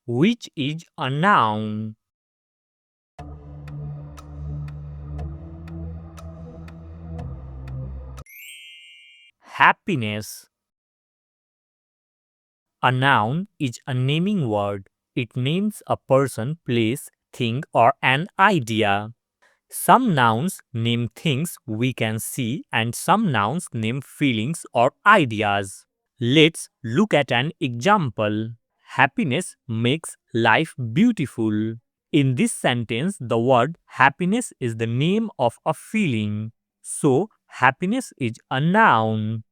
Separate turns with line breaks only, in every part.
Which is a noun? Happiness. A noun is a naming word. It names a person, place, thing, or an idea. Some nouns name things we can see, and some nouns name feelings or ideas. Let's look at an example. Happiness makes life beautiful. In this sentence, the word happiness is the name of a feeling. So, happiness is a noun.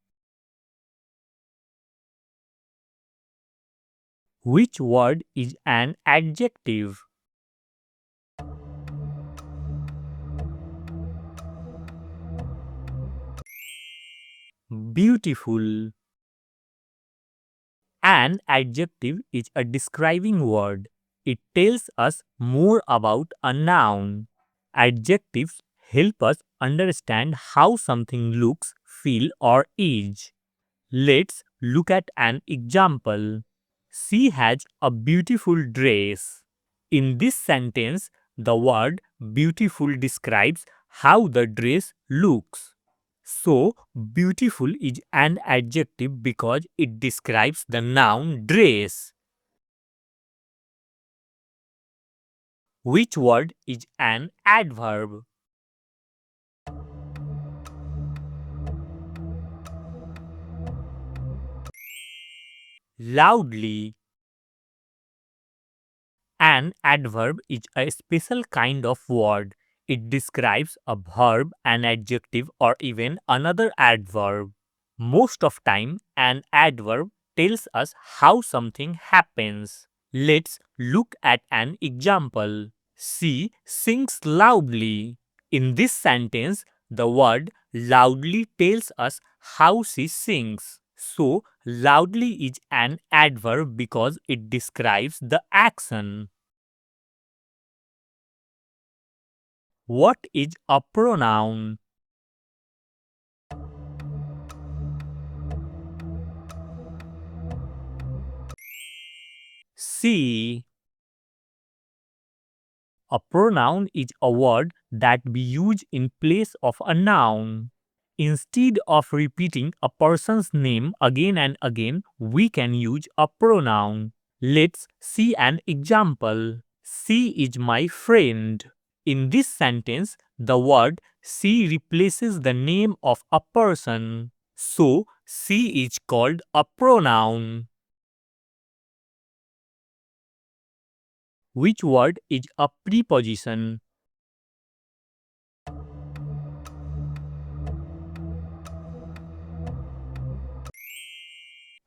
Which word is an adjective? Beautiful. An adjective is a describing word. It tells us more about a noun. Adjectives help us understand how something looks, feel, or is. Let's look at an example. She has a beautiful dress. In this sentence, the word beautiful describes how the dress looks. So, beautiful is an adjective because it describes the noun dress. Which word is an adverb? Loudly. An adverb is a special kind of word. It describes a verb, an adjective, or even another adverb. Most of time, an adverb tells us how something happens. Let's look at an example. She sings loudly. In this sentence, the word loudly tells us how she sings. So, loudly is an adverb because it describes the action. What is a pronoun? See, a pronoun is a word that we use in place of a noun. Instead of repeating a person's name again and again, we can use a pronoun. Let's see an example. She is my friend. In this sentence, the word she replaces the name of a person. So, she is called a pronoun. Which word is a preposition?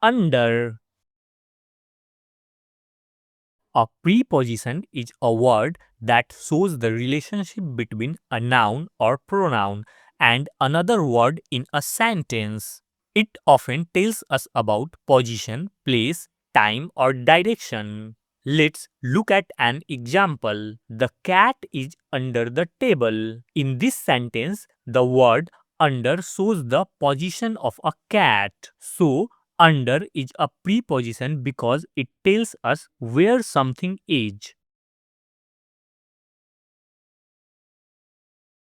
Under. A preposition is a word that shows the relationship between a noun or pronoun and another word in a sentence. It often tells us about position, place, time, or direction. Let's look at an example. The cat is under the table. In this sentence, the word under shows the position of a cat. So, under is a preposition because it tells us where something is.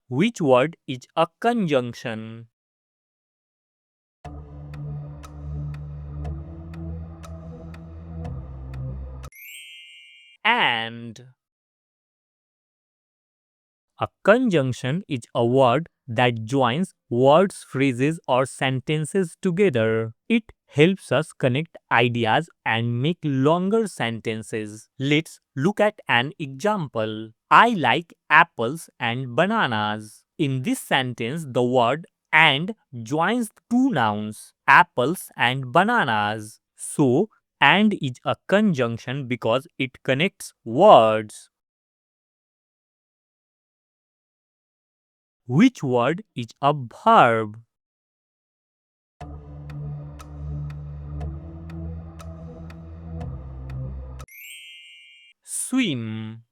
Which word is a conjunction? And. A conjunction is a word that joins words, phrases, or sentences together. It helps us connect ideas and make longer sentences. Let's look at an example. I like apples and bananas. In this sentence, the word and joins two nouns, apples and bananas. So, and is a conjunction because it connects words. Which word is a verb? Swim.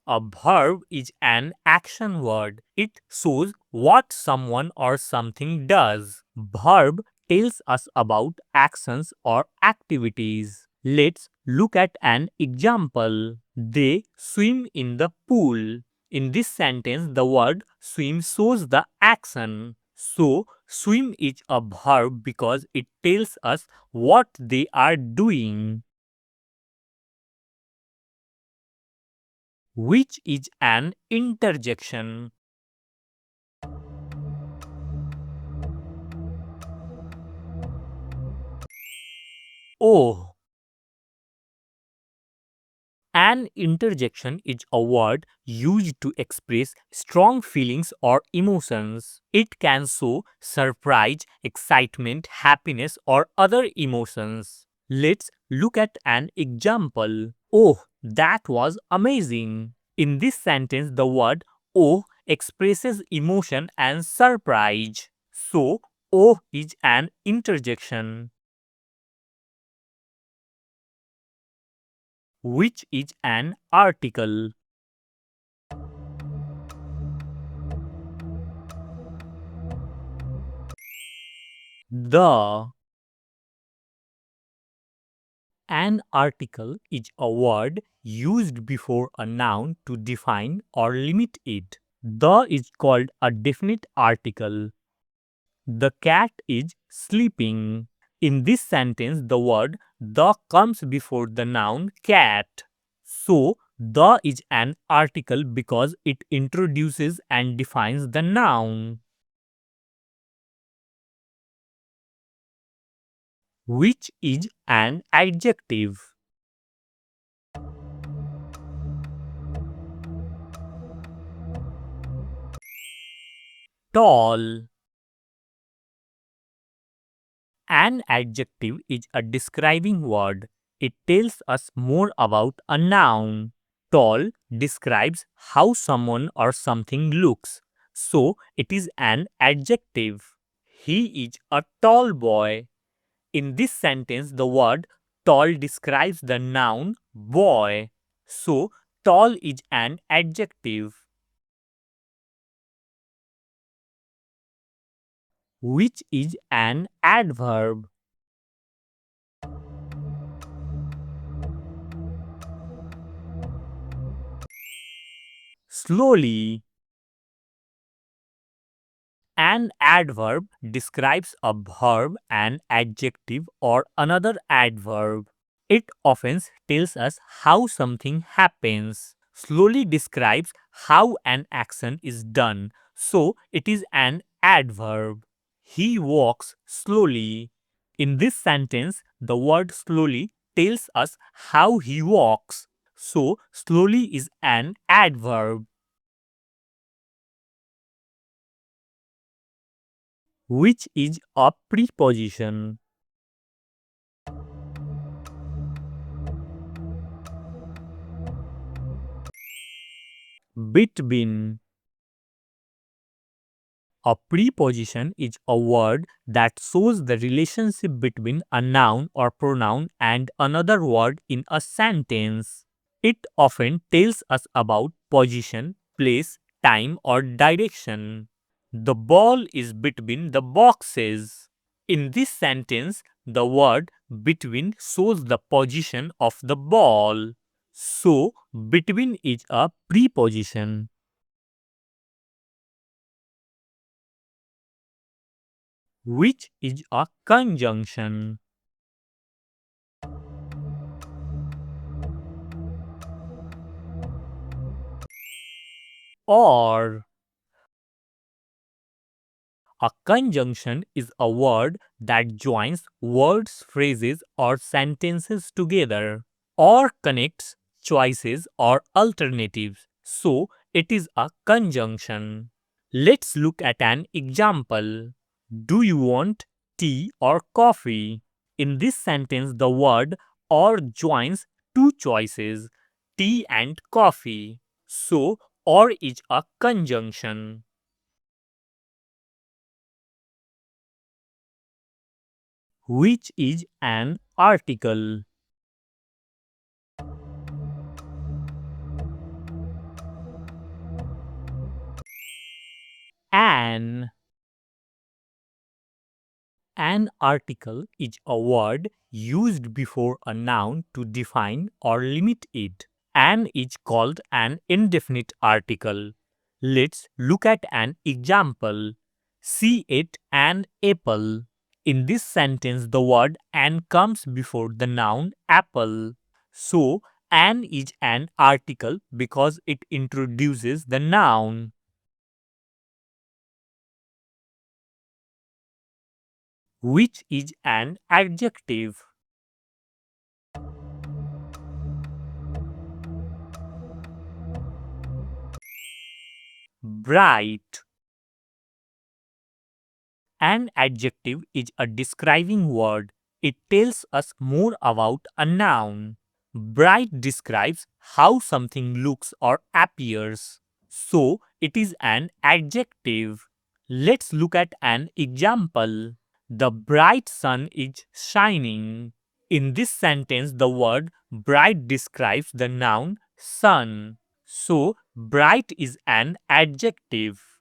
A verb is an action word. It shows what someone or something does. Verb tells us about actions or activities. Let's look at an example. They swim in the pool. In this sentence, the word swim shows the action. So, swim is a verb because it tells us what they are doing, which is an interjection. Oh, an interjection is a word used to express strong feelings or emotions. It can show surprise, excitement, happiness, or other emotions. Let's look at an example. Oh, that was amazing. In this sentence, the word oh expresses emotion and surprise. So, oh is an interjection, which is an article. The. An article is a word used before a noun to define or limit it. The is called a definite article. The cat is sleeping. In this sentence, the word the comes before the noun cat. So, the is an article because it introduces and defines the noun, which is an adjective. Tall. An adjective is a describing word. It tells us more about a noun. Tall describes how someone or something looks, so it is an adjective. He is a tall boy. In this sentence, the word tall describes the noun boy, so tall is an adjective, which is an adverb. Slowly. An adverb describes a verb, an adjective, or another adverb. It often tells us how something happens. Slowly describes how an action is done, so it is an adverb. He walks slowly. In this sentence, the word slowly tells us how he walks, so slowly is an adverb, which is a preposition. Between. A preposition is a word that shows the relationship between a noun or pronoun and another word in a sentence. It often tells us about position, place, time, or direction. The ball is between the boxes. In this sentence, the word between shows the position of the ball. So, between is a preposition, which is a conjunction. Or. A conjunction is a word that joins words, phrases, or sentences together, or connects choices or alternatives. So, it is a conjunction. Let's look at an example. Do you want tea or coffee? In this sentence, the word or joins two choices, tea and coffee. So, or is a conjunction, which is an article. An. An article is a word used before a noun to define or limit it. An is called an indefinite article. Let's look at an example. See it an apple. In this sentence, the word an comes before the noun apple. So, an is an article because it introduces the noun. Which is an adjective. Bright. An adjective is a describing word. It tells us more about a noun. Bright describes how something looks or appears. So, it is an adjective. Let's look at an example. The bright sun is shining. In this sentence, the word bright describes the noun sun. So, bright is an adjective.